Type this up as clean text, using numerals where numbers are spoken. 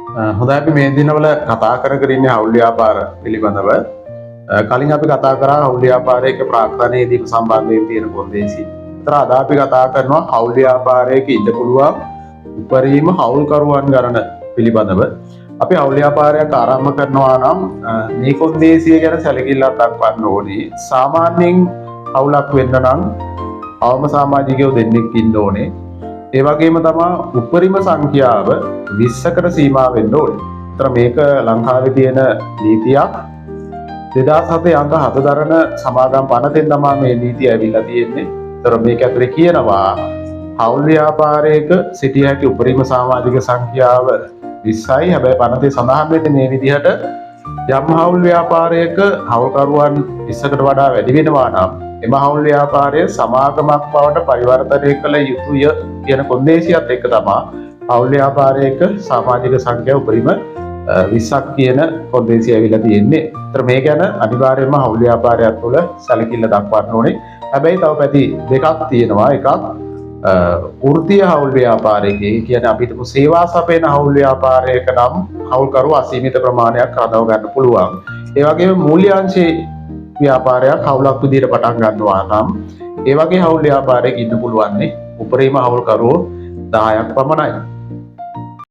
හොඳයි අපි මේ දිනවල කතා කරගෙන ඉන්නේ හවුල් ව්‍යාපාර පිළිබඳව. කලින් අපි කතා කරා හවුල් ව්‍යාපාරයක ප්‍රාග්ධනයේදී සම්බන්ධයෙන් තියෙන කොන්දේසි. ඒතර අද අපි කතා කරනවා හවුල් ව්‍යාපාරයක ඉන්න පුළුවන් උපරිම හවුල්කරුවන් ගණන පිළිබඳව. අපි හවුල් ව්‍යාපාරයක් ආරම්භ කරනවා නම් මේ කොන්දේසිය ගැන සැලකිල්ලක් දක්වන්න ඕනේ. සාමාන්‍යයෙන් හවුලක් වෙන්න නම් අවම සමාජිකයෝ දෙන්නෙක් ඉන්න ඕනේ. ඒ වගේම තමයි උපරිම සංඛ්‍යාව 20කට සීමා වෙන්න ඕනේ. ඒතර මේක ලංකාවේ තියෙන නීතියක්. 2007 අංක 7 දරන සමාගම් පනතෙන් තමයි මේ නීතිය ඇවිල්ලා තියෙන්නේ. ඒතර මේක ඇතුලේ කියනවා හවුල් ව්‍යාපාරයක සිටිය හැකි උපරිම සමාජික සංඛ්‍යාව 20යි. හැබැයි පනතේ සඳහන් වෙන්නේ මේ විදිහට යම් හවුල් ව්‍යාපාරයක හවුල්කරුවන් 20කට වඩා වැඩි වෙනවා නම් එම හවුල් ව්‍යාපාරය සමාගමක් බවට පරිවර්තනය කළ යුතුය කියන කොන්දේසියත් එක්ක තමයි හවුල් ව්‍යාපාරයක සමාජික සංඛ්‍යාව උපරිම 20ක් කියන කොන්දේසිය ඇවිල්ලා තියෙන්නේ. ඒතර මේ ගැන අනිවාර්යයෙන්ම හවුල් ව්යාපාරයක් තුළ සැලකිල්ල දක්වන්න ඕනේ. හැබැයි තව පැති දෙකක් තියෙනවා. එකක් වෘත්තීය හවුල් ව්‍යාපාරයක කියන්නේ අපි හිතමු සේවා සපයන හවුල් ව්‍යාපාරයක නම් හවුල්කරු අසීමිත ප්‍රමාණයක් රඳව ගන්න පුළුවන්. ඒ වගේම මූල්‍යාංශයේ ව්‍යාපාරයක් හවුලක් විදිහට පටන් ගන්නවා නම් ඒ වගේ හවුල් ව්‍යාපාරයක ඉන්න පුළුවන් උපරිම හවුල්කරුවෝ 10ක් පමණයි.